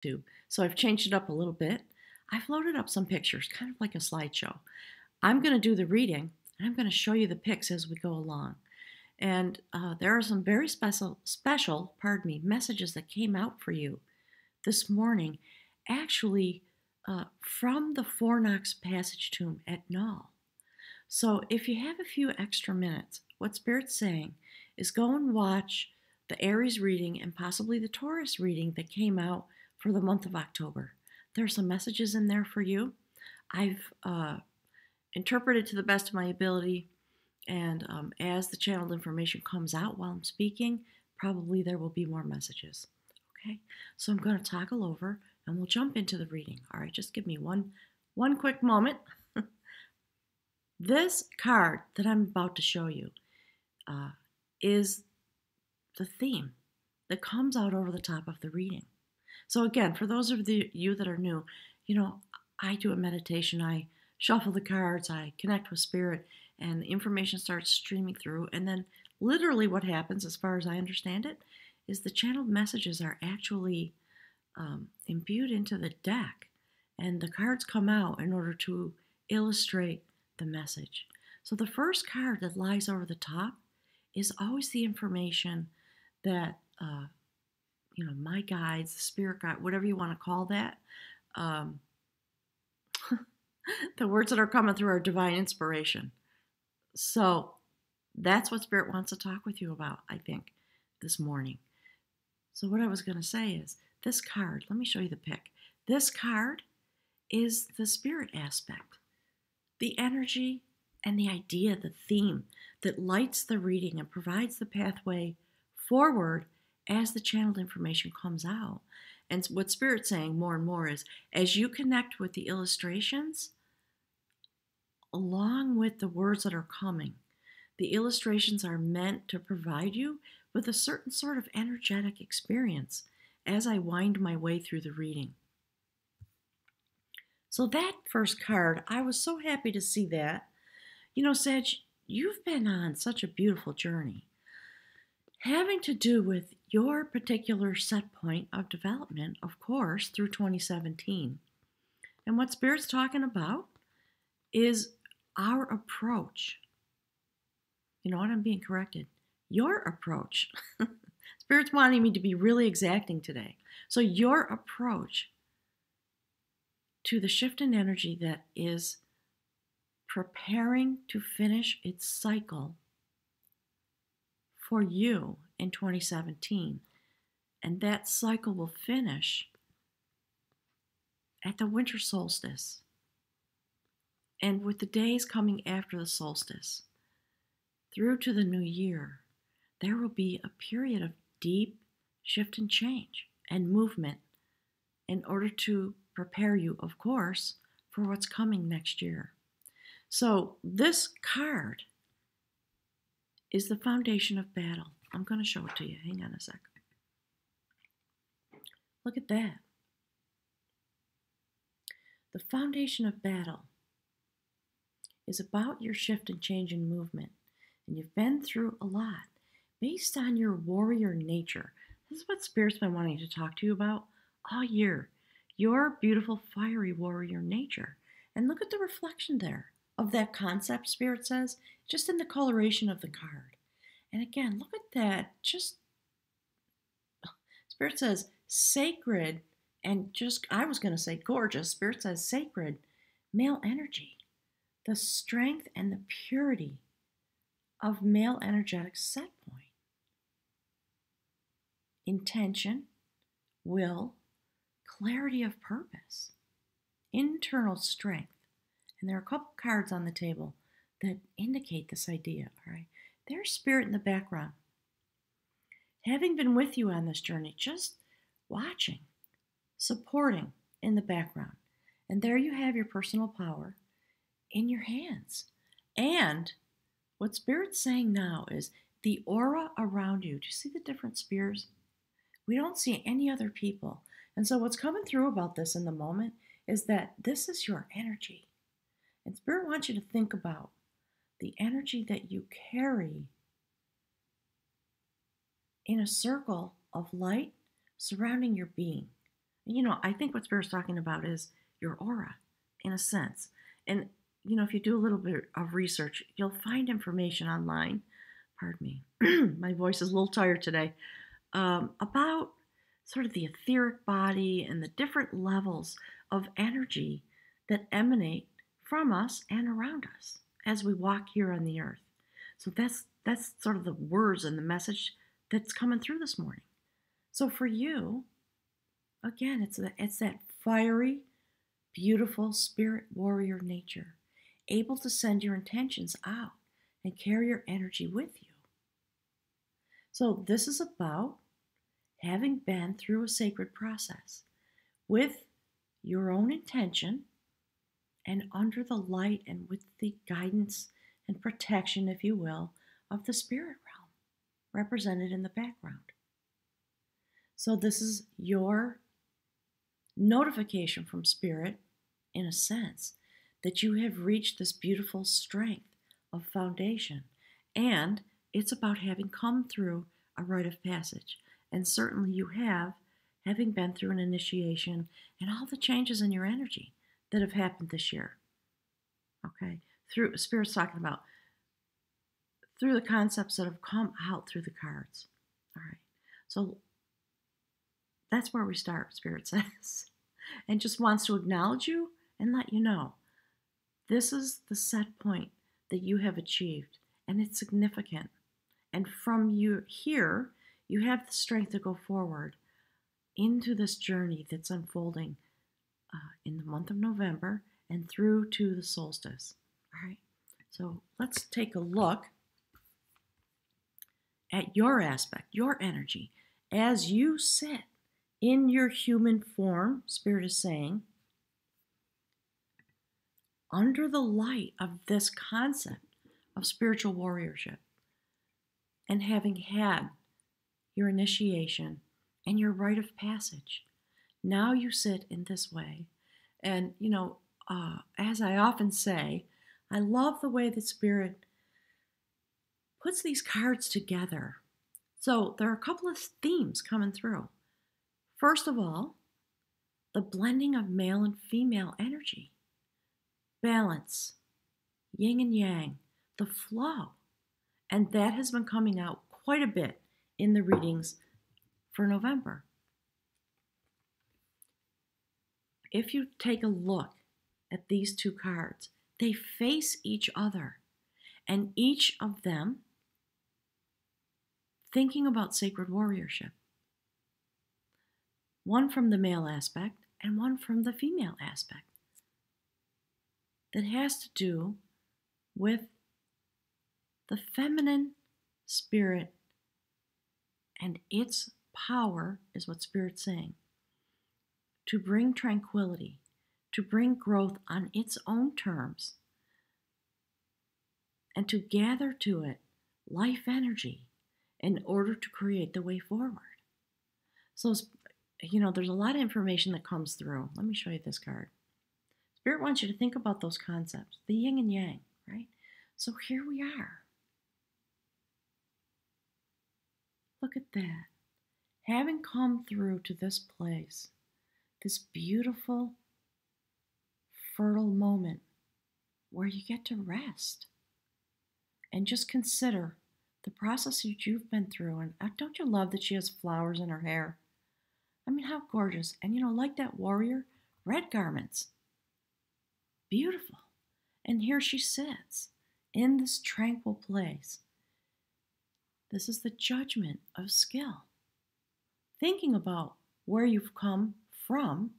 do. So I've changed it up a little bit. I've loaded up some pictures, kind of like a slideshow. I'm going to do the reading, and I'm going to show you the pics as we go along. And there are some very special, messages that came out for you this morning, actually from the Fornox Passage Tomb at Null. So if you have a few extra minutes, what Spirit's saying is go and watch the Aries reading and possibly the Taurus reading that came out for the month of October. There are some messages in there for you. I've interpreted to the best of my ability, and as the channeled information comes out while I'm speaking, probably there will be more messages. Okay, so I'm going to toggle over and we'll jump into the reading. All right, just give me one quick moment. This card that I'm about to show you is the theme that comes out over the top of the reading. So again, for those of you that are new, I do a meditation. I shuffle the cards, I connect with Spirit, and the information starts streaming through. And then literally what happens, as far as I understand it, is the channeled messages are actually imbued into the deck, and the cards come out in order to illustrate the message. So the first card that lies over the top is always the information that, my guides, the spirit guide, whatever you want to call that, the words that are coming through are divine inspiration. So that's what Spirit wants to talk with you about, I think, this morning. So what I was going to say is this card, let me show you the pic. This card is the spirit aspect, the energy and the idea, the theme that lights the reading and provides the pathway forward as the channeled information comes out. And what Spirit's saying more and more is, as you connect with the illustrations, along with the words that are coming, the illustrations are meant to provide you with a certain sort of energetic experience as I wind my way through the reading. So that first card, I was so happy to see that. Sag, you've been on such a beautiful journey, having to do with your particular set point of development, of course, through 2017. And what Spirit's talking about is our approach. You know what? I'm being corrected. Your approach. Spirit's wanting me to be really exacting today. So your approach to the shift in energy that is preparing to finish its cycle for you in 2017. And that cycle will finish at the winter solstice. And with the days coming after the solstice, through to the new year, there will be a period of deep shift and change and movement in order to prepare you, of course, for what's coming next year. So this card is the foundation of battle. I'm going to show it to you. Hang on a sec. Look at that. The foundation of battle is about your shift and change and movement. And you've been through a lot based on your warrior nature. This is what Spirit's been wanting to talk to you about all year. Your beautiful fiery warrior nature. And look at the reflection there of that concept, Spirit says, just in the coloration of the card. And again, look at that. Spirit says sacred and I was going to say gorgeous. Spirit says sacred male energy. The strength and the purity of male energetic set point. Intention, will, clarity of purpose, internal strength. And there are a couple cards on the table that indicate this idea, all right? There's Spirit in the background. Having been with you on this journey, just watching, supporting in the background. And there you have your personal power in your hands. And what Spirit's saying now is the aura around you. Do you see the different spheres? We don't see any other people. And so what's coming through about this in the moment is that this is your energy. And Spirit wants you to think about the energy that you carry in a circle of light surrounding your being. I think what Spirit's talking about is your aura, in a sense. And, if you do a little bit of research, you'll find information online. Pardon me, my voice is a little tired today. About sort of the etheric body and the different levels of energy that emanate from us and around us as we walk here on the earth. So that's sort of the words and the message that's coming through this morning. So for you, again, it's that fiery, beautiful spirit warrior nature, able to send your intentions out and carry your energy with you. So this is about having been through a sacred process with your own intention and under the light and with the guidance and protection, if you will, of the spirit realm represented in the background. So this is your notification from Spirit, in a sense, that you have reached this beautiful strength of foundation. And it's about having come through a rite of passage. And certainly you have, having been through an initiation and all the changes in your energy that have happened this year. Okay? Through Spirit's talking about through the concepts that have come out through the cards. All right. So that's where we start, Spirit says, and just wants to acknowledge you and let you know this is the set point that you have achieved, and it's significant. And from you here, you have the strength to go forward into this journey that's unfolding in the month of November and through to the solstice. All right. So let's take a look at your aspect, your energy, as you sit in your human form, Spirit is saying, under the light of this concept of spiritual warriorship, and having had your initiation and your rite of passage. Now you sit in this way. And, as I often say, I love the way that Spirit puts these cards together. So there are a couple of themes coming through. First of all, the blending of male and female energy, balance, yin and yang, the flow. And that has been coming out quite a bit in the readings for November. If you take a look at these two cards, they face each other, and each of them thinking about sacred warriorship. One from the male aspect and one from the female aspect. That has to do with the feminine spirit, and its power is what Spirit's saying. To bring tranquility, to bring growth on its own terms, and to gather to it life energy in order to create the way forward. So, there's a lot of information that comes through. Let me show you this card. Spirit wants you to think about those concepts, the yin and yang, right? So here we are. Look at that. Having come through to this place, this beautiful, fertile moment where you get to rest and just consider the process that you've been through. And don't you love that she has flowers in her hair? I mean, how gorgeous. And like that warrior, red garments. Beautiful. And here she sits in this tranquil place. This is the judgment of skill. Thinking about where you've come from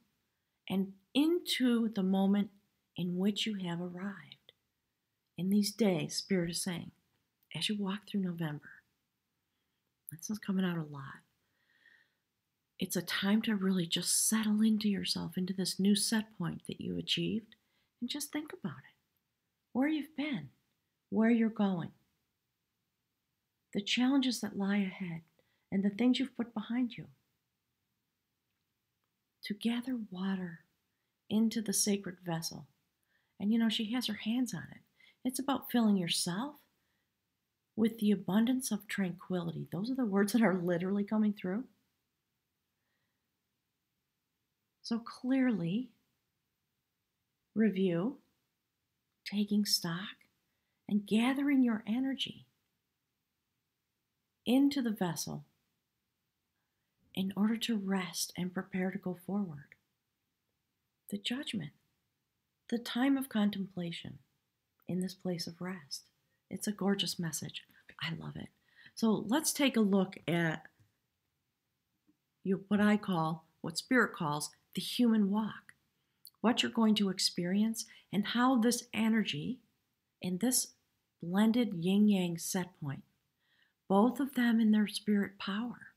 and into the moment in which you have arrived. In these days, Spirit is saying, as you walk through November, this is coming out a lot. It's a time to really just settle into yourself, into this new set point that you achieved, and just think about it. Where you've been, where you're going, the challenges that lie ahead, and the things you've put behind you. To gather water into the sacred vessel. And she has her hands on it. It's about filling yourself with the abundance of tranquility. Those are the words that are literally coming through. So clearly, review, taking stock, and gathering your energy into the vessel in order to rest and prepare to go forward. The judgment, the time of contemplation in this place of rest. It's a gorgeous message. I love it. So let's take a look at what Spirit calls the human walk, what you're going to experience, and how this energy in this blended yin-yang set point, both of them in their spirit power,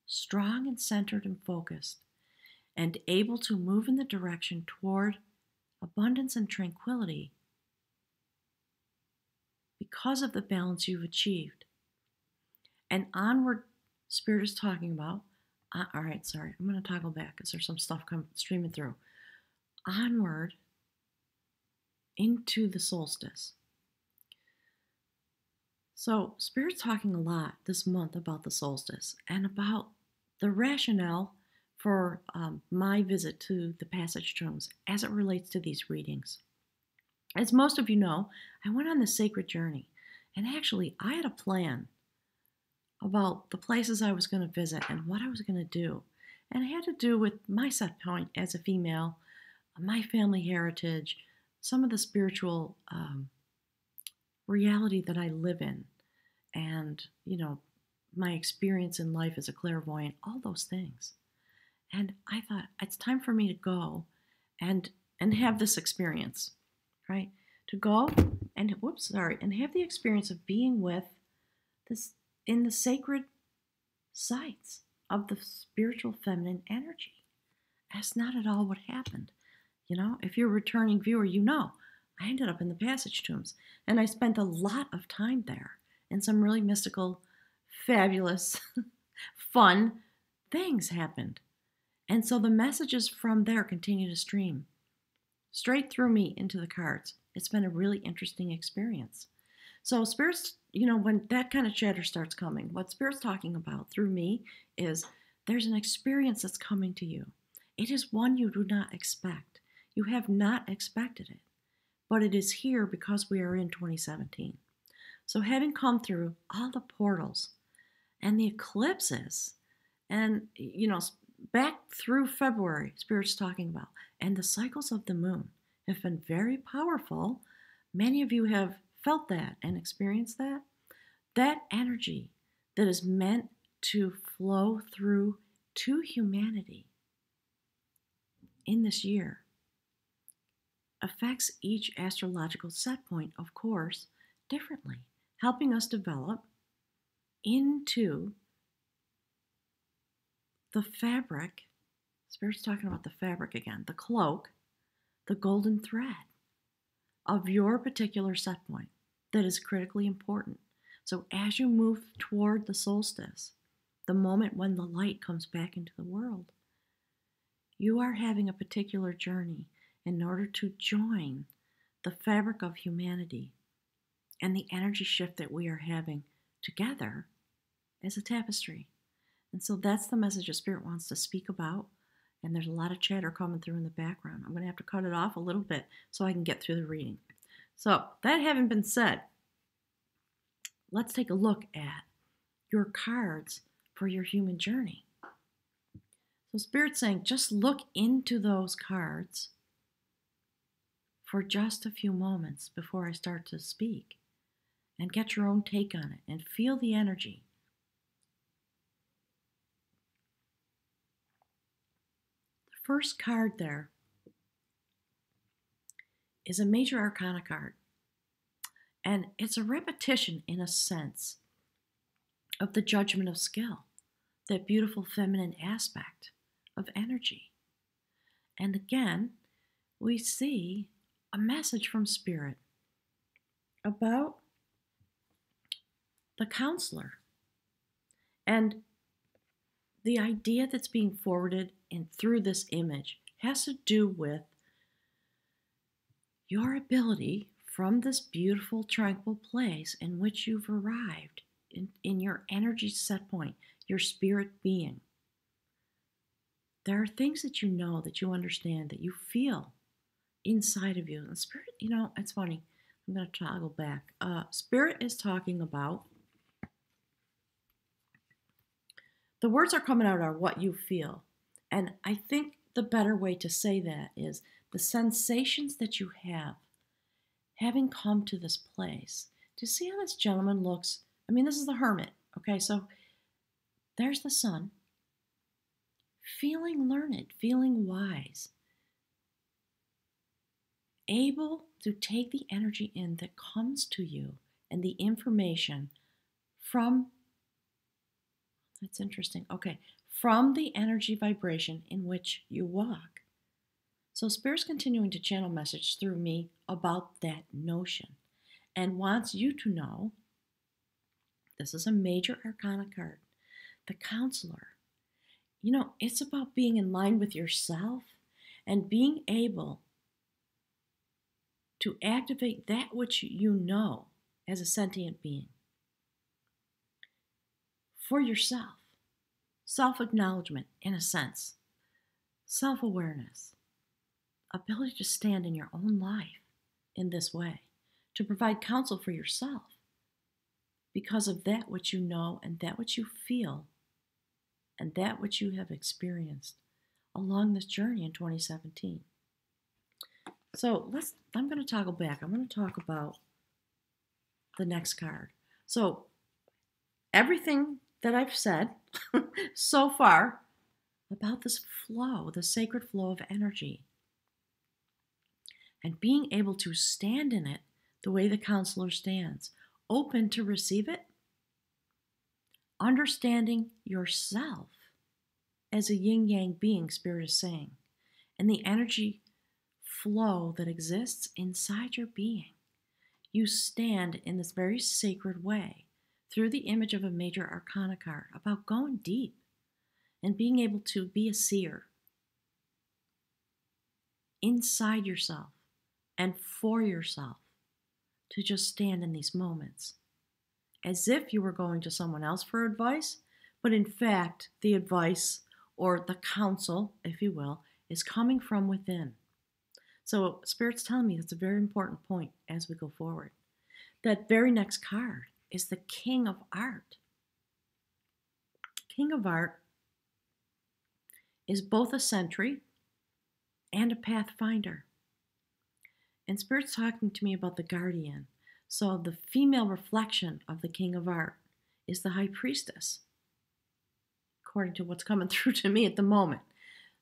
strong and centered and focused, and able to move in the direction toward abundance and tranquility because of the balance you've achieved. And onward, Spirit is talking about, all right, sorry, I'm going to toggle back because there's some stuff streaming through. Onward into the solstice. So Spirit's talking a lot this month about the solstice and about the rationale for my visit to the passage tombs as it relates to these readings. As most of you know, I went on this sacred journey, and actually I had a plan about the places I was going to visit and what I was going to do. And it had to do with my set point as a female, my family heritage, some of the spiritual reality that I live in, and, my experience in life as a clairvoyant, all those things. And I thought, it's time for me to go and have this experience, right? To go and, and have the experience of being with this in the sacred sites of the spiritual feminine energy. That's not at all what happened. If you're a returning viewer, I ended up in the passage tombs, and I spent a lot of time there, and some really mystical, fabulous, fun things happened. And so the messages from there continue to stream straight through me into the cards. It's been a really interesting experience. So Spirit's, when that kind of chatter starts coming, what Spirit's talking about through me is there's an experience that's coming to you. It is one you do not expect. You have not expected it, but it is here because we are in 2017. So having come through all the portals and the eclipses and, back through February, Spirit's talking about, and the cycles of the moon have been very powerful. Many of you have felt that and experienced that. That energy that is meant to flow through to humanity in this year affects each astrological set point, of course, differently, helping us develop into the fabric. Spirit's talking about the fabric again, the cloak, the golden thread of your particular set point that is critically important. So as you move toward the solstice, the moment when the light comes back into the world, you are having a particular journey in order to join the fabric of humanity and the energy shift that we are having together as a tapestry. And so that's the message that Spirit wants to speak about. And there's a lot of chatter coming through in the background. I'm going to have to cut it off a little bit so I can get through the reading. So that having been said, let's take a look at your cards for your human journey. So Spirit's saying, just look into those cards for just a few moments before I start to speak and get your own take on it and feel the energy. The first card there is a major arcana card, and it's a repetition in a sense of the judgment of skill, that beautiful feminine aspect of energy. And again, we see a message from Spirit about the counselor and the idea that's being forwarded and through this image has to do with your ability from this beautiful, tranquil place in which you've arrived in your energy set point, your spirit being, there are things that you know, that you understand, that you feel inside of you. And Spirit, it's funny. I'm going to toggle back. Spirit is talking about, the words are coming out are what you feel. And I think the better way to say that is the sensations that you have having come to this place. Do you see how this gentleman looks? I mean, this is the hermit. Okay, so there's the sun, feeling learned, feeling wise, able to take the energy in that comes to you and the information from, that's interesting, okay, from the energy vibration in which you walk. So Spirit's continuing to channel message through me about that notion and wants you to know this is a major arcana card, the counselor. It's about being in line with yourself and being able to activate that which you know as a sentient being for yourself. Self-acknowledgement, in a sense, self-awareness, ability to stand in your own life in this way, to provide counsel for yourself because of that which you know and that which you feel and that which you have experienced along this journey in 2017. So I'm going to toggle back. I'm going to talk about the next card. So everything that I've said so far about this flow, the sacred flow of energy, and being able to stand in it the way the counselor stands, open to receive it, understanding yourself as a yin-yang being, Spirit is saying, and the energy flow that exists inside your being. You stand in this very sacred way through the image of a major arcana card about going deep and being able to be a seer inside yourself and for yourself, to just stand in these moments as if you were going to someone else for advice, but in fact, the advice or the counsel, if you will, is coming from within. So Spirit's telling me that's a very important point as we go forward. That very next card is the King of Art. King of Art is both a sentry and a pathfinder. And Spirit's talking to me about the guardian. So the female reflection of the King of Art is the High Priestess, according to what's coming through to me at the moment.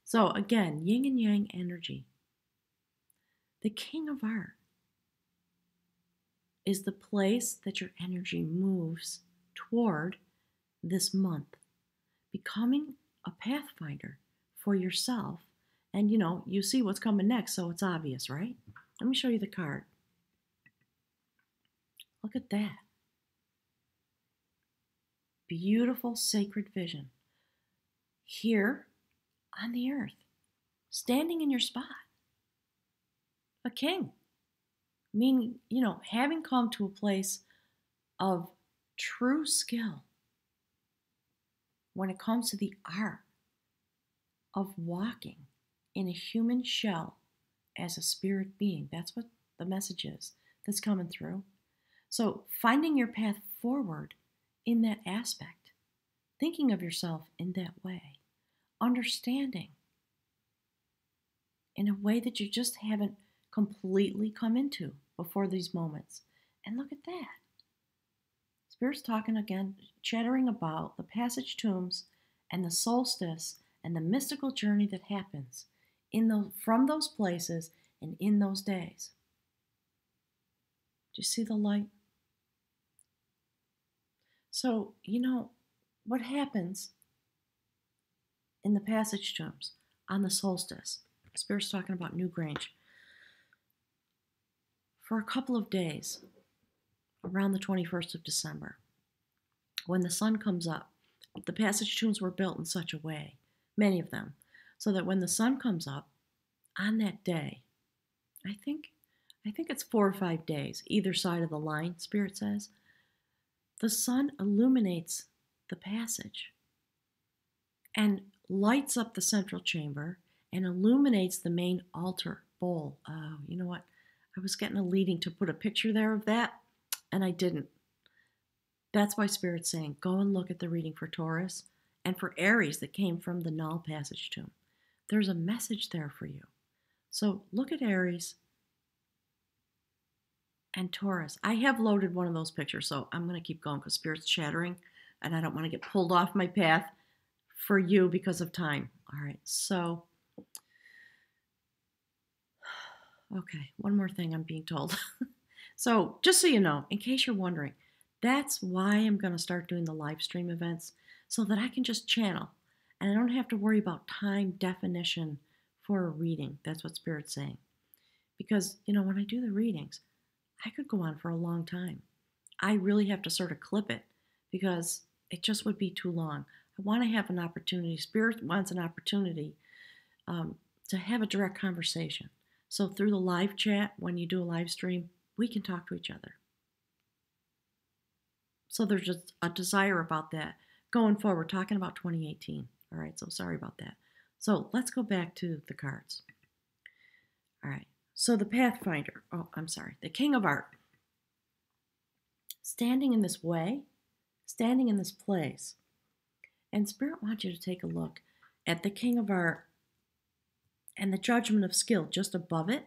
So again, yin and yang energy. The King of Art is the place that your energy moves toward this month, becoming a pathfinder for yourself. And you see what's coming next, so it's obvious, right? Let me show you the card. Look at that. Beautiful sacred vision. Here on the earth, standing in your spot. A king. Meaning, having come to a place of true skill when it comes to the art of walking in a human shell as a spirit being. That's what the message is that's coming through. So finding your path forward in that aspect, thinking of yourself in that way, understanding in a way that you just haven't completely come into before these moments. And look at that. Spirit's talking again, chattering about the passage tombs and the solstice and the mystical journey that happens from those places and in those days. Do you see the light? So, what happens in the passage tombs on the solstice? Spirit's talking about New Grange. For a couple of days, around the 21st of December, when the sun comes up, the passage tombs were built in such a way, many of them, so that when the sun comes up on that day, I think it's 4 or 5 days, either side of the line, Spirit says, the sun illuminates the passage and lights up the central chamber and illuminates the main altar bowl. Oh, you know what? I was getting a leading to put a picture there of that, and I didn't. That's why Spirit's saying, go and look at the reading for Taurus and for Aries that came from the Null Passage Tomb. There's a message there for you. So look at Aries and Taurus. I have loaded one of those pictures, so I'm going to keep going because Spirit's chattering, and I don't want to get pulled off my path for you because of time. All right, so, okay, one more thing I'm being told. So just so you know, in case you're wondering, that's why I'm going to start doing the live stream events so that I can just channel and I don't have to worry about time definition for a reading. That's what Spirit's saying. Because, when I do the readings, I could go on for a long time. I really have to sort of clip it because it just would be too long. I want to have an opportunity. Spirit wants an opportunity to have a direct conversation. So through the live chat, when you do a live stream, we can talk to each other. So there's just a desire about that going forward, talking about 2018. All right, so sorry about that. So let's go back to the cards. All right, so the Pathfinder, the King of Art. Standing in this way, standing in this place. And Spirit wants you to take a look at the King of Art and the Judgment of Skill just above it.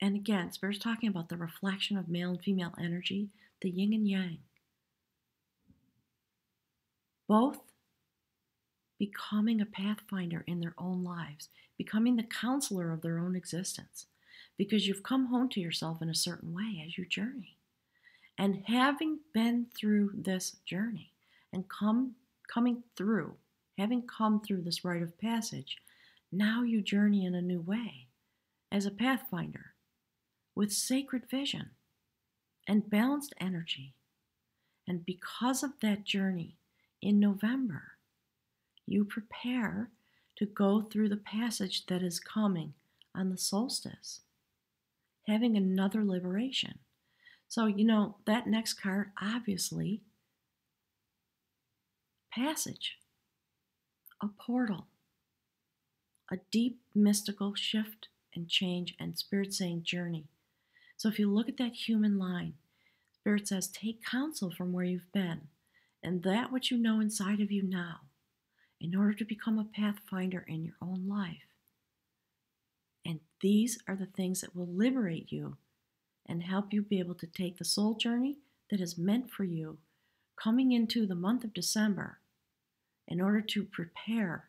And again, Spirit's talking about the reflection of male and female energy, the yin and yang. Both becoming a pathfinder in their own lives, becoming the counselor of their own existence, because you've come home to yourself in a certain way as you journey. And having been through this journey and having come through this rite of passage, now you journey in a new way as a pathfinder with sacred vision and balanced energy. And because of that journey, in November, you prepare to go through the passage that is coming on the solstice, having another liberation. So, that next card, obviously, passage, a portal, a deep mystical shift and change, and Spirit saying journey. So if you look at that human line, Spirit says take counsel from where you've been and that which you know inside of you now in order to become a pathfinder in your own life. And these are the things that will liberate you and help you be able to take the soul journey that is meant for you coming into the month of December in order to prepare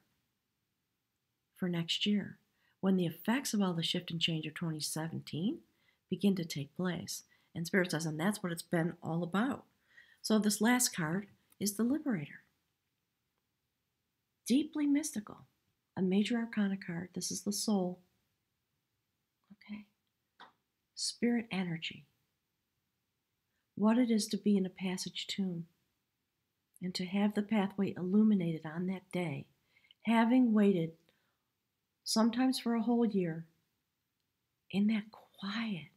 for next year when the effects of all the shift and change of 2017 begin to take place. And Spirit says, and that's what it's been all about. So this last card is the Liberator. Deeply mystical, a major arcana card. This is the soul. Okay. Spirit energy. What it is to be in a passage tomb and to have the pathway illuminated on that day, having waited sometimes for a whole year in that quiet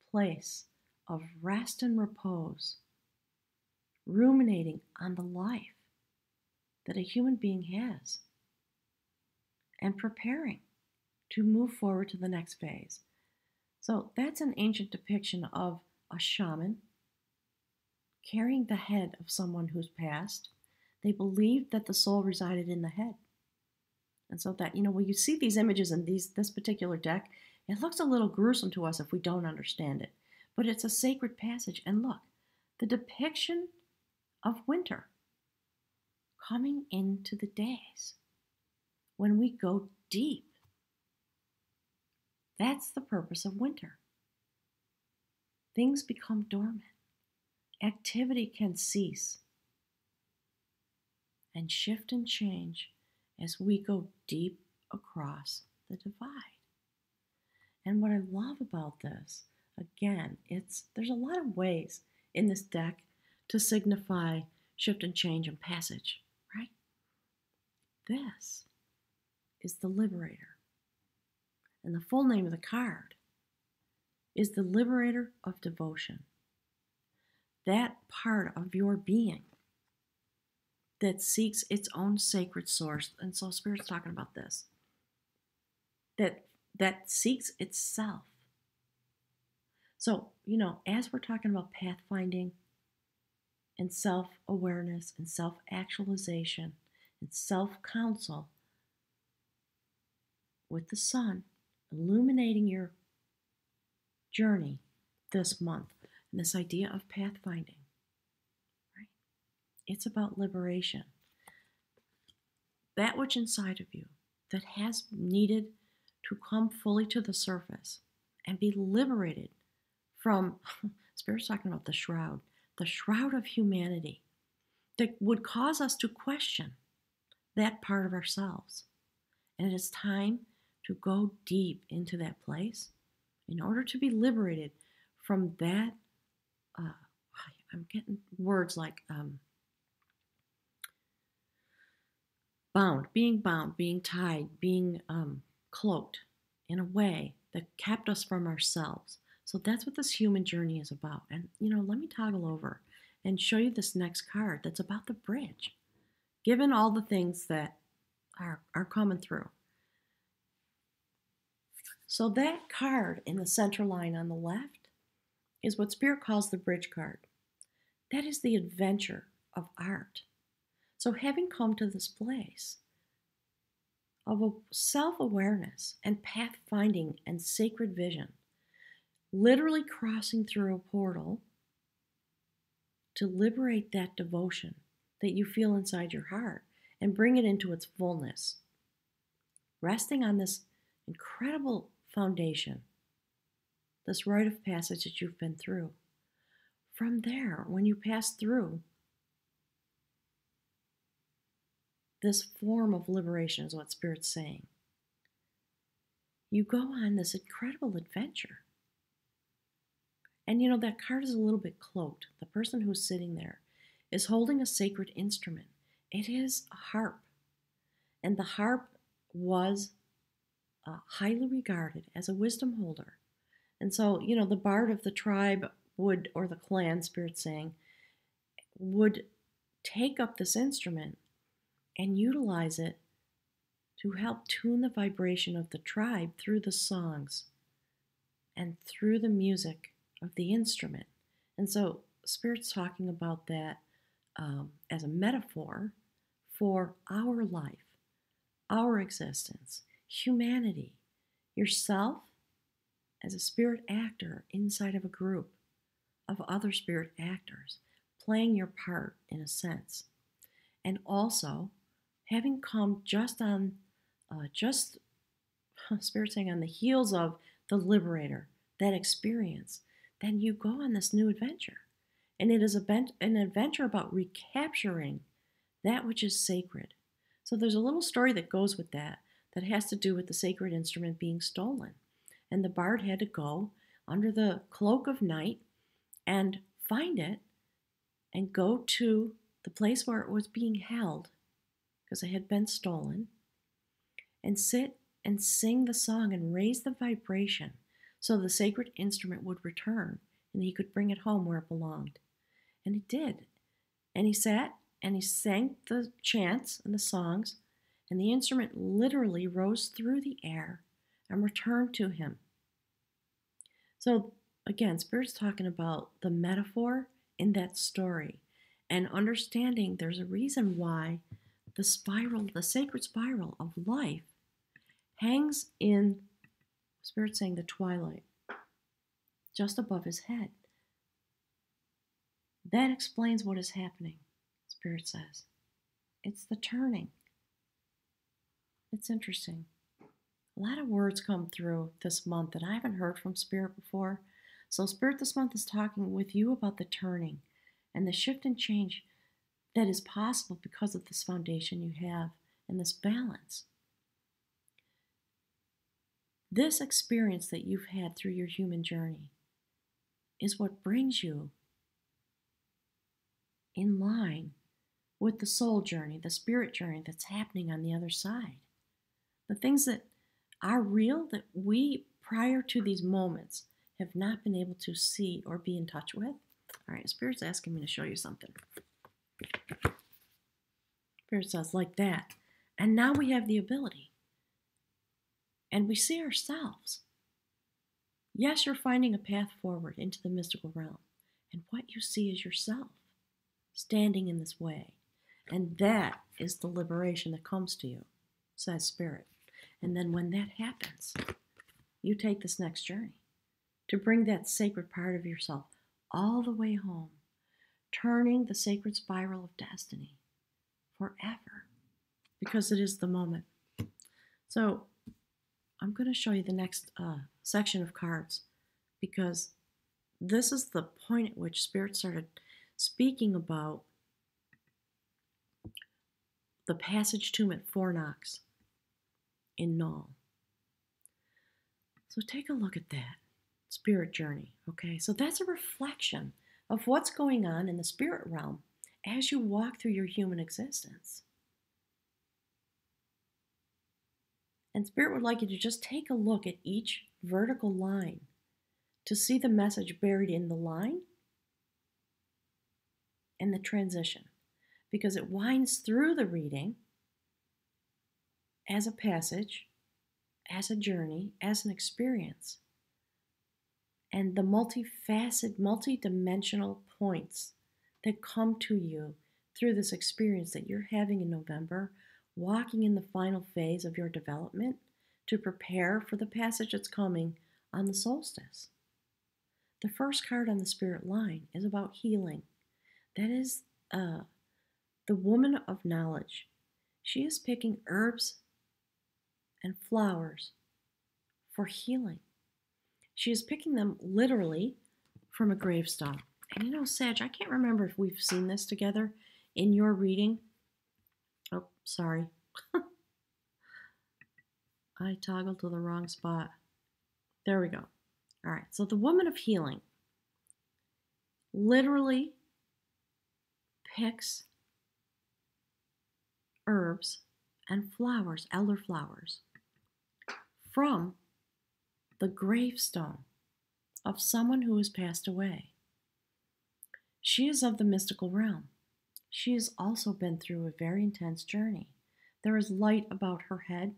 place of rest and repose, ruminating on the life that a human being has and preparing to move forward to the next phase. So that's an ancient depiction of a shaman carrying the head of someone who's passed. They believed that the soul resided in the head. And so that, when you see these images in this particular deck, it looks a little gruesome to us if we don't understand it. But it's a sacred passage. And look, the depiction of winter coming into the days when we go deep. That's the purpose of winter. Things become dormant. Activity can cease and shift and change as we go deep across the divide. And what I love about this, again, there's a lot of ways in this deck to signify shift and change and passage, right? This is the Liberator. And the full name of the card is the Liberator of Devotion. That part of your being that seeks its own sacred source. And so Spirit's talking about this. That seeks itself. So, as we're talking about pathfinding and self-awareness and self-actualization and self-counsel with the sun illuminating your journey this month, and this idea of pathfinding, right? It's about liberation. That which inside of you that has needed to come fully to the surface and be liberated from, Spirit's talking about the shroud of humanity that would cause us to question that part of ourselves. And it is time to go deep into that place in order to be liberated from that. I'm getting words like bound, being tied, being cloaked in a way that kept us from ourselves. So that's what this human journey is about. And, let me toggle over and show you this next card that's about the bridge, given all the things that are coming through. So that card in the center line on the left is what Spirit calls the bridge card. That is the adventure of art. So having come to this place of a self-awareness and pathfinding and sacred vision, literally crossing through a portal to liberate that devotion that you feel inside your heart and bring it into its fullness, resting on this incredible foundation, this rite of passage that you've been through. From there, when you pass through this form of liberation, is what Spirit's saying, you go on this incredible adventure. And that card is a little bit cloaked. The person who's sitting there is holding a sacred instrument. It is a harp. And the harp was highly regarded as a wisdom holder. And so, the bard of the tribe would, or the clan, Spirit's saying, would take up this instrument and utilize it to help tune the vibration of the tribe through the songs and through the music of the instrument. And so Spirit's talking about that as a metaphor for our life, our existence, humanity, yourself as a spirit actor inside of a group of other spirit actors, playing your part in a sense. And also having come just Spirit saying on the heels of the liberator, that experience, then you go on this new adventure. And it is an adventure about recapturing that which is sacred. So there's a little story that goes with that has to do with the sacred instrument being stolen. And the bard had to go under the cloak of night and find it and go to the place where it was being held, because it had been stolen, and sit and sing the song and raise the vibration so the sacred instrument would return and he could bring it home where it belonged. And he did. And he sat and he sang the chants and the songs, and the instrument literally rose through the air and returned to him. So again, Spirit's talking about the metaphor in that story and understanding there's a reason why the sacred spiral of life hangs in, Spirit saying, the twilight, just above his head. That explains what is happening, Spirit says. It's the turning. It's interesting. A lot of words come through this month that I haven't heard from Spirit before. So Spirit this month is talking with you about the turning and the shift and change that is possible because of this foundation you have and this balance. This experience that you've had through your human journey is what brings you in line with the soul journey, the spirit journey that's happening on the other side. The things that are real that we, prior to these moments, have not been able to see or be in touch with. All right, Spirit's asking me to show you something. Spirit says, like that. And now we have the ability. And we see ourselves. Yes, you're finding a path forward into the mystical realm. And what you see is yourself standing in this way. And that is the liberation that comes to you, says Spirit. And then when that happens, you take this next journey to bring that sacred part of yourself all the way home, turning the sacred spiral of destiny forever, because it is the moment. So I'm going to show you the next section of cards, because this is the point at which Spirit started speaking about the passage tomb at Fornox in Null. So take a look at that spirit journey, okay? So that's a reflection of what's going on in the spirit realm as you walk through your human existence. And Spirit would like you to just take a look at each vertical line to see the message buried in the line and the transition, because it winds through the reading as a passage, as a journey, as an experience. And the multifaceted, multidimensional points that come to you through this experience that you're having in November, walking in the final phase of your development to prepare for the passage that's coming on the solstice. The first card on the spirit line is about healing. That is the woman of knowledge. She is picking herbs and flowers for healing. She is picking them literally from a gravestone. And you know, Sag, I can't remember if we've seen this together in your reading. Oh, sorry. I toggled to the wrong spot. There we go. All right, so the woman of healing literally picks herbs and flowers, elderflowers, from the gravestone of someone who has passed away. She is of the mystical realm. She has also been through a very intense journey. There is light about her head.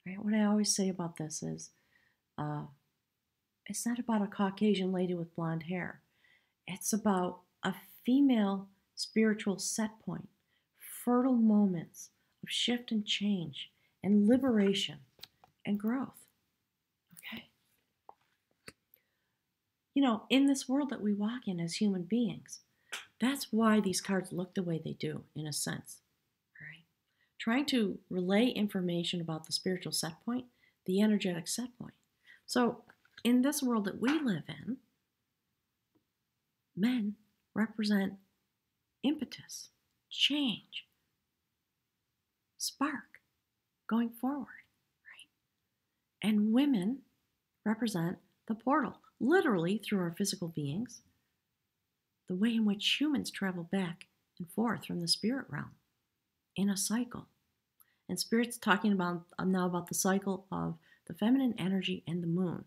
Right? What I always say about this is, it's not about a Caucasian lady with blonde hair. It's about a female spiritual set point, fertile moments of shift and change and liberation and growth. Okay? You know, in this world that we walk in as human beings, that's why these cards look the way they do, in a sense. Right? Trying to relay information about the spiritual set point, the energetic set point. So, in this world that we live in, men represent impetus, change, spark, going forward, right? And women represent the portal, literally through our physical beings, the way in which humans travel back and forth from the spirit realm in a cycle. And Spirit's talking about now about the cycle of the feminine energy and the moon.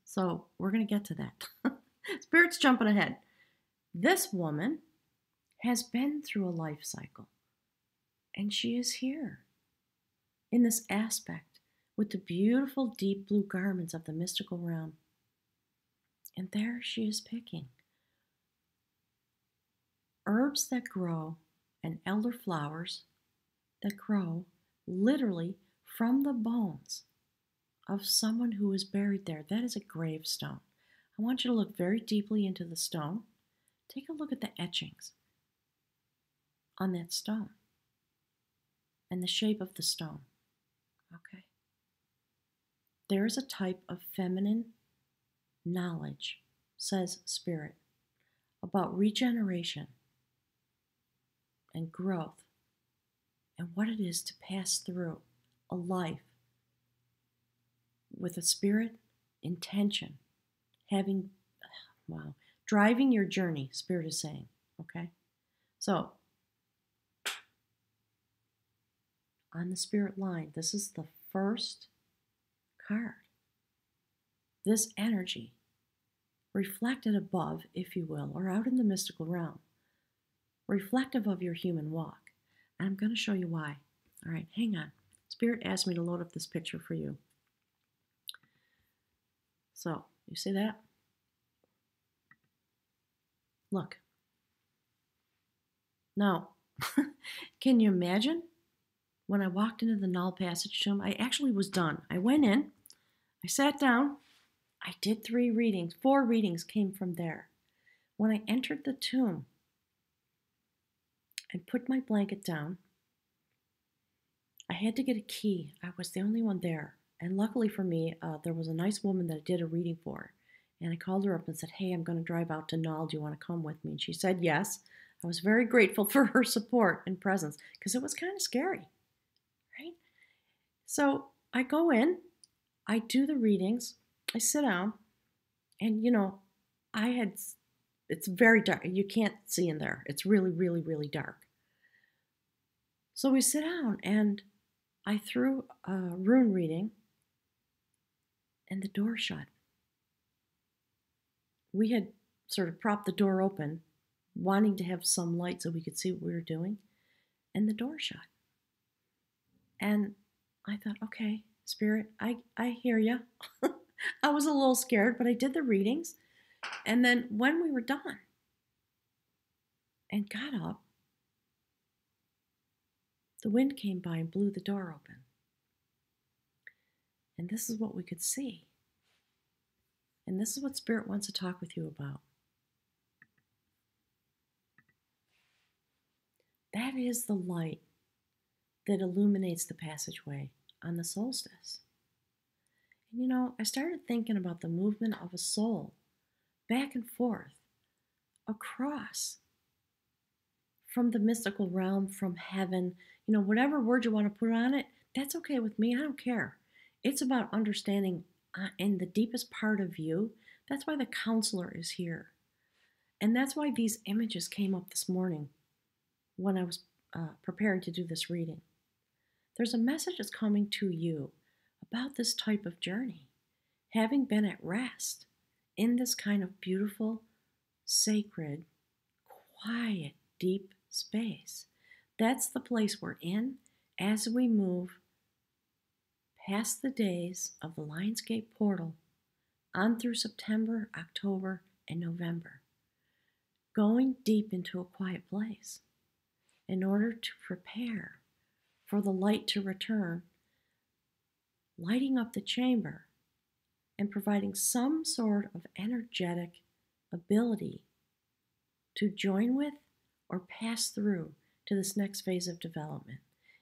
So we're going to get to that. Spirit's jumping ahead. This woman has been through a life cycle, and she is here in this aspect with the beautiful deep blue garments of the mystical realm. And there she is picking herbs that grow and elder flowers that grow literally from the bones of someone who is buried there. That is a gravestone. I want you to look very deeply into the stone. Take a look at the etchings on that stone and the shape of the stone. Okay. There is a type of feminine knowledge, says Spirit, about regeneration and growth and what it is to pass through a life with a spirit, intention, having, driving your journey, Spirit is saying, okay? So, on the spirit line, this is the first card. This energy, reflected above, if you will, or out in the mystical realm, reflective of your human walk. And I'm going to show you why. All right, hang on. Spirit asked me to load up this picture for you. So, you see that? Look. Now, can you imagine when I walked into the null passage tomb? I actually was done. I went in, I sat down, I did 3 readings. 4 readings came from there. When I entered the tomb and put my blanket down, I had to get a key. I was the only one there. And luckily for me, there was a nice woman that I did a reading for. And I called her up and said, hey, I'm going to drive out to Null. Do you want to come with me? And she said yes. I was very grateful for her support and presence because it was kind of scary, right? So I go in, I do the readings, I sit down, and it's very dark. You can't see in there. It's really, really, really dark. So we sit down and I threw a rune reading and the door shut. We had sort of propped the door open, wanting to have some light so we could see what we were doing, and the door shut. And I thought, okay, Spirit, I hear you. I was a little scared, but I did the readings. And then when we were done and got up, the wind came by and blew the door open. And this is what we could see. And this is what Spirit wants to talk with you about. That is the light that illuminates the passageway on the solstice. And I started thinking about the movement of a soul back and forth across from the mystical realm, from heaven, whatever word you want to put on it, that's okay with me. I don't care. It's about understanding in the deepest part of you. That's why the counselor is here. And that's why these images came up this morning when I was preparing to do this reading. There's a message that's coming to you about this type of journey, having been at rest in this kind of beautiful, sacred, quiet, deep space. That's the place we're in as we move past the days of the Lionsgate portal on through September, October, and November, going deep into a quiet place in order to prepare for the light to return, lighting up the chamber and providing some sort of energetic ability to join with or pass through to this next phase of development.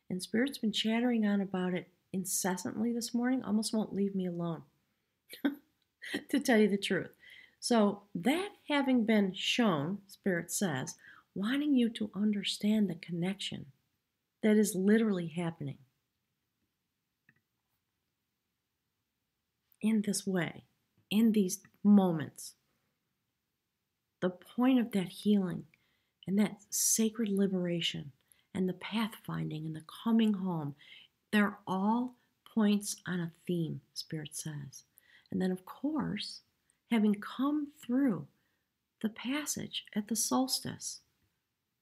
And Spirit's been chattering on about it incessantly this morning, almost won't leave me alone, to tell you the truth. So that having been shown, Spirit says, wanting you to understand the connection that is literally happening in this way, in these moments. The point of that healing and that sacred liberation and the pathfinding and the coming home, they're all points on a theme, Spirit says. And then, of course, having come through the passage at the solstice,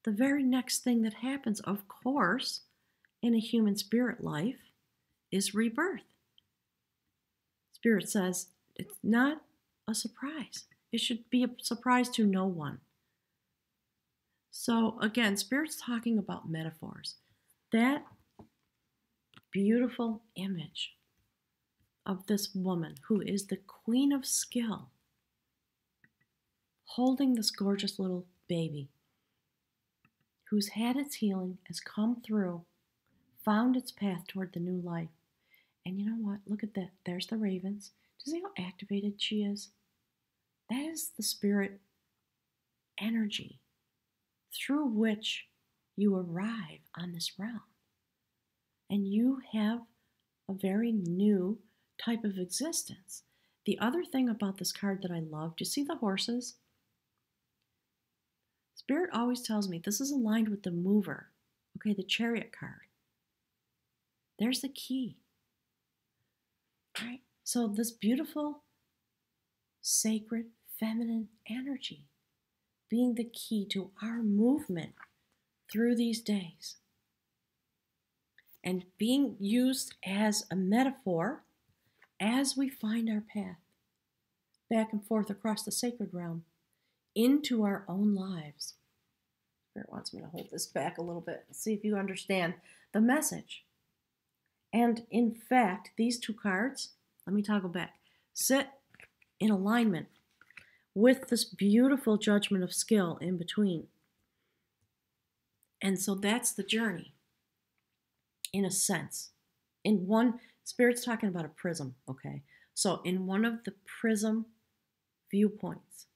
the very next thing that happens, of course, in a human spirit life is rebirth. Spirit says it's not a surprise. It should be a surprise to no one. So again, Spirit's talking about metaphors. That beautiful image of this woman who is the queen of skill, holding this gorgeous little baby, who's had its healing, has come through, found its path toward the new life. And you know what? Look at that. There's the ravens. Do you see how activated she is? That is the spirit energy through which you arrive on this realm. And you have a very new type of existence. The other thing about this card that I love, do you see the horses? Spirit always tells me this is aligned with the mover, okay, the chariot card. There's the key. All right? So this beautiful, sacred, feminine energy being the key to our movement through these days. and being used as a metaphor as we find our path back and forth across the sacred realm into our own lives. Spirit wants me to hold this back a little bit and see if you understand the message. And in fact, these two cards, let me toggle back, sit in alignment with this beautiful judgment of skill in between. And so that's the journey, in a sense. In one, Spirit's talking about a prism, okay? So in one of the prism viewpoints,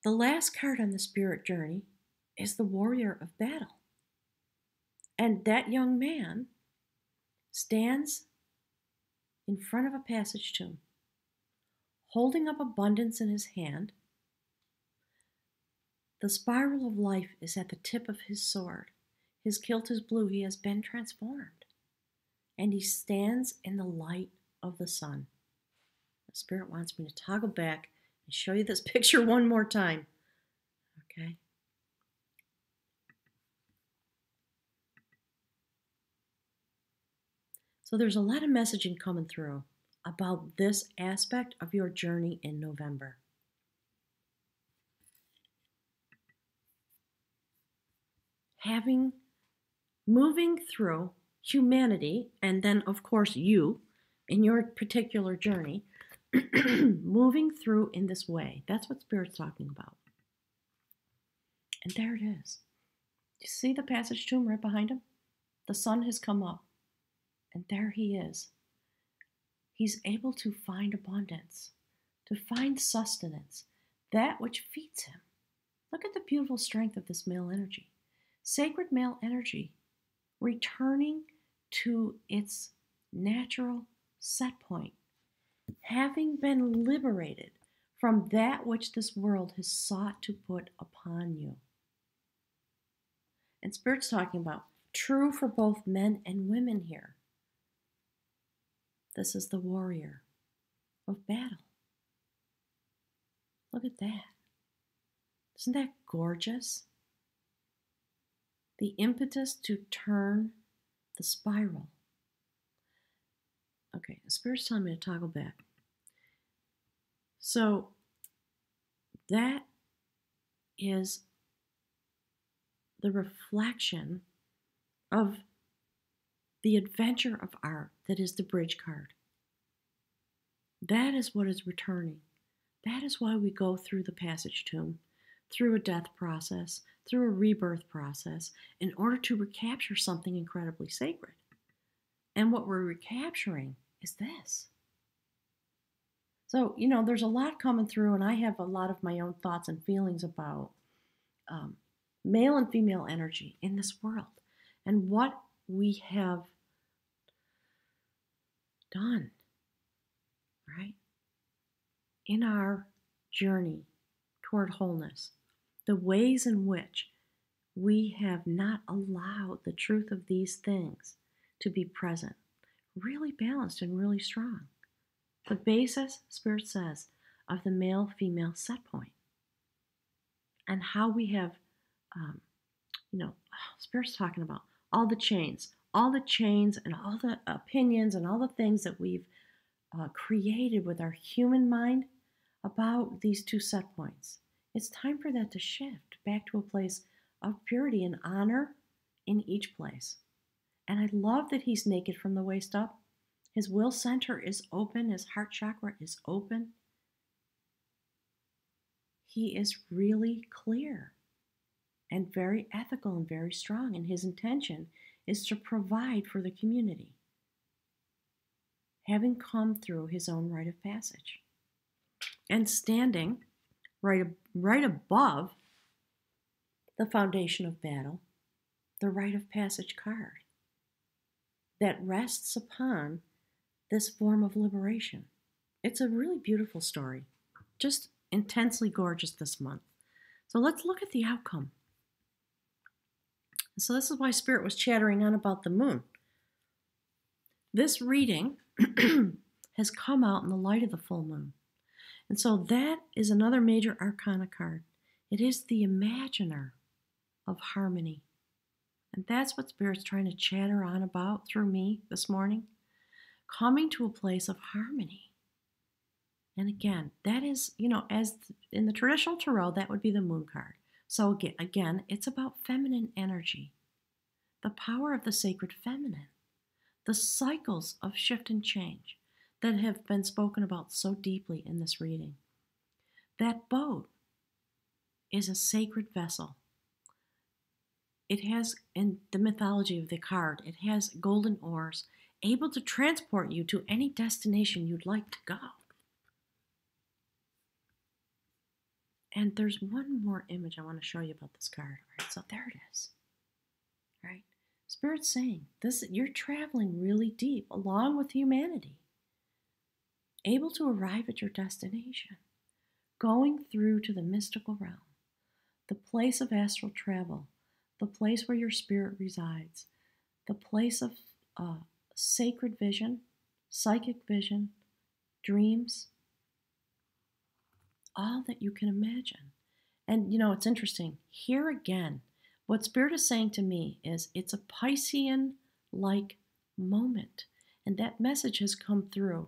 the last card on the Spirit journey is the warrior of battle. And that young man stands in front of a passage tomb, holding up abundance in his hand. The spiral of life is at the tip of his sword. His kilt is blue. He has been transformed. And he stands in the light of the sun. The Spirit wants me to toggle back and show you this picture one more time. Okay? So there's a lot of messaging coming through about this aspect of your journey in November. Moving through humanity, and then of course you, in your particular journey, moving through in this way. That's what Spirit's talking about. And there it is. You see the passage tomb right behind him? The sun has come up, and there he is. He's able to find abundance, to find sustenance, that which feeds him. Look at the beautiful strength of this male energy. Sacred male energy, returning to its natural set point, having been liberated from that which this world has sought to put upon you. And Spirit's talking about true for both men and women here. This is the warrior of battle. Look at that. Isn't that gorgeous? The impetus to turn the spiral. Okay, the Spirit's telling me to toggle back. So that is the reflection of the adventure of art that is the bridge card. That is what is returning. That is why we go through the passage tomb, through a death process, through a rebirth process, in order to recapture something incredibly sacred. And what we're recapturing is this. So, there's a lot coming through, and I have a lot of my own thoughts and feelings about male and female energy in this world and what we have done, right? In our journey toward wholeness, the ways in which we have not allowed the truth of these things to be present, really balanced and really strong. The basis, Spirit says, of the male-female set point. And how we have, Spirit's talking about all the chains and all the opinions and all the things that we've created with our human mind about these two set points. It's time for that to shift back to a place of purity and honor in each place. And I love that he's naked from the waist up. His will center is open. His heart chakra is open. He is really clear and very ethical and very strong. And his intention is to provide for the community, having come through his own rite of passage. And standing right above the foundation of battle, the rite of passage card that rests upon this form of liberation. It's a really beautiful story, just intensely gorgeous this month. So let's look at the outcome. So this is why Spirit was chattering on about the moon. This reading has come out in the light of the full moon. And so that is another major arcana card. It is the imaginer of harmony. And that's what Spirit's trying to chatter on about through me this morning. Coming to a place of harmony. And again, that is, as in the traditional tarot, that would be the moon card. So again, it's about feminine energy, the power of the sacred feminine, the cycles of shift and change that have been spoken about so deeply in this reading. That boat is a sacred vessel. It has, in the mythology of the card, it has golden oars, able to transport you to any destination you'd like to go. And there's one more image I want to show you about this card. All right, so there it is. All right, Spirit's saying this: you're traveling really deep along with humanity, able to arrive at your destination, going through to the mystical realm, the place of astral travel, the place where your spirit resides, the place of sacred vision, psychic vision, dreams, all that you can imagine. And it's interesting. Here again, what Spirit is saying to me is it's a Piscean-like moment. And that message has come through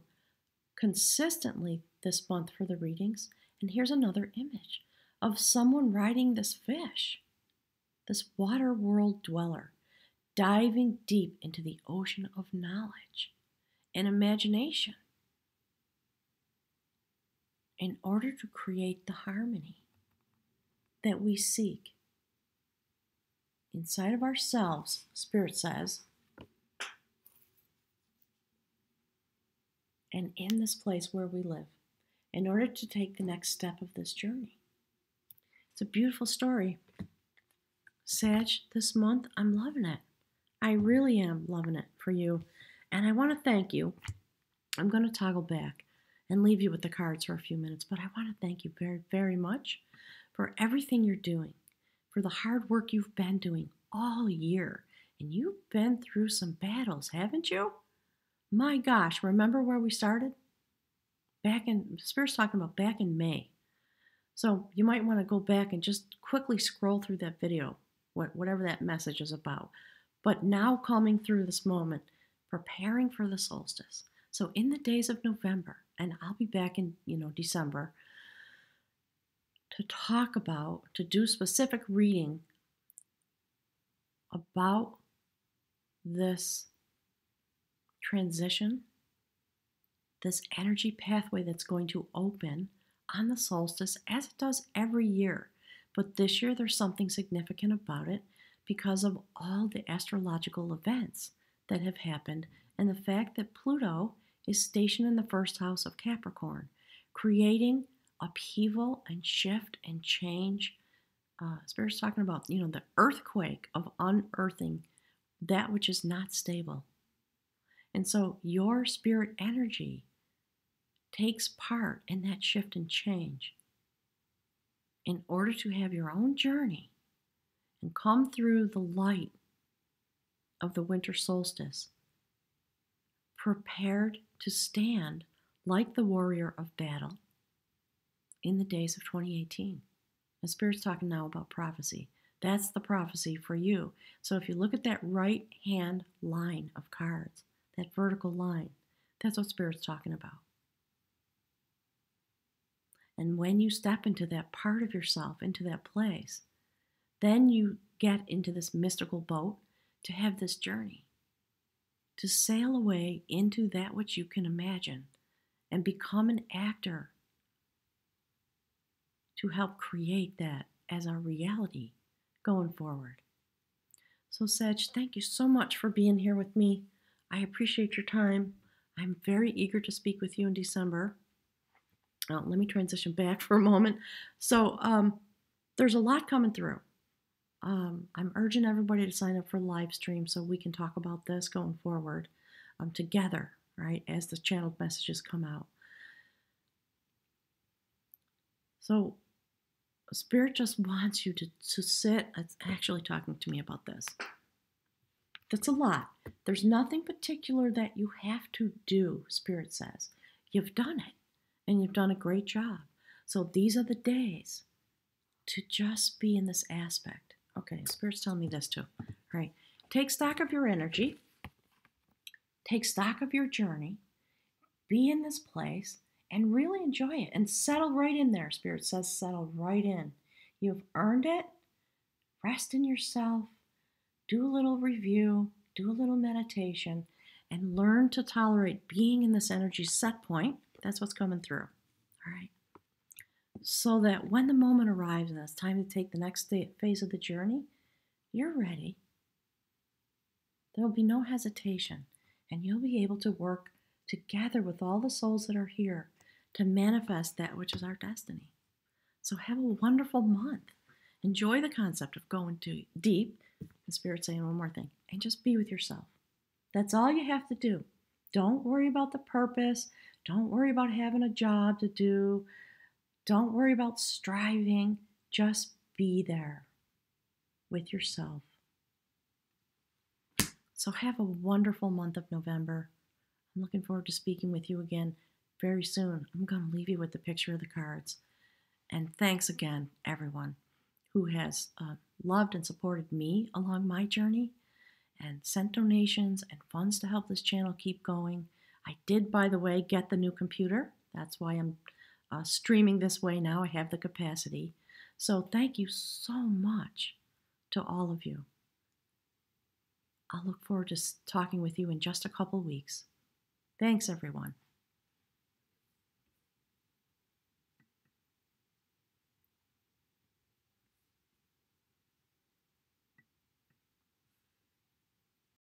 consistently this month for the readings. And here's another image of someone riding this fish, this water world dweller, diving deep into the ocean of knowledge and imagination in order to create the harmony that we seek inside of ourselves, Spirit says, and in this place where we live, in order to take the next step of this journey. It's a beautiful story. Sag, this month, I'm loving it. I really am loving it for you. And I want to thank you. I'm going to toggle back and leave you with the cards for a few minutes, but I want to thank you very, very much for everything you're doing, for the hard work you've been doing all year. And you've been through some battles, haven't you? My gosh, remember where we started? Spirit's talking about back in May. So you might want to go back and just quickly scroll through that video, whatever that message is about. But now coming through this moment, preparing for the solstice. So in the days of November, and I'll be back in, December, to do specific reading about this transition, this energy pathway that's going to open on the solstice, as it does every year. But this year there's something significant about it because of all the astrological events that have happened and the fact that Pluto is stationed in the first house of Capricorn, creating upheaval and shift and change. Spirit's talking about, the earthquake of unearthing that which is not stable. And so your spirit energy takes part in that shift and change in order to have your own journey and come through the light of the winter solstice, prepared to stand like the warrior of battle in the days of 2018. And Spirit's talking now about prophecy. That's the prophecy for you. So if you look at that right hand line of cards, that vertical line, that's what Spirit's talking about. And when you step into that part of yourself, into that place, then you get into this mystical boat to have this journey, to sail away into that which you can imagine and become an actor to help create that as our reality going forward. So Sag, thank you so much for being here with me. I appreciate your time. I'm very eager to speak with you in December. Let me transition back for a moment. So there's a lot coming through. I'm urging everybody to sign up for the live stream so we can talk about this going forward together, right, as the channeled messages come out. So Spirit just wants you to sit. It's actually talking to me about this. That's a lot. There's nothing particular that you have to do, Spirit says. You've done it, and you've done a great job. So these are the days to just be in this aspect. Okay, Spirit's telling me this too. All Right? Take stock of your energy. Take stock of your journey. Be in this place and really enjoy it and settle right in there. Spirit says settle right in. You've earned it. Rest in yourself. Do a little review. Do a little meditation. And learn to tolerate being in this energy set point. That's what's coming through. All right. So that when the moment arrives and it's time to take the next phase of the journey, you're ready. There will be no hesitation, and you'll be able to work together with all the souls that are here to manifest that which is our destiny. So have a wonderful month. Enjoy the concept of going too deep, and Spirit saying one more thing, and just be with yourself. That's all you have to do. Don't worry about the purpose. Don't worry about having a job to do. Don't worry about striving. Just be there with yourself. So have a wonderful month of November. I'm looking forward to speaking with you again very soon. I'm going to leave you with the picture of the cards. And thanks again, everyone who has loved and supported me along my journey and sent donations and funds to help this channel keep going. I did, by the way, get the new computer. That's why I'm streaming this way now. I have the capacity. So thank you so much to all of you. I'll look forward to talking with you in just a couple weeks. Thanks, everyone.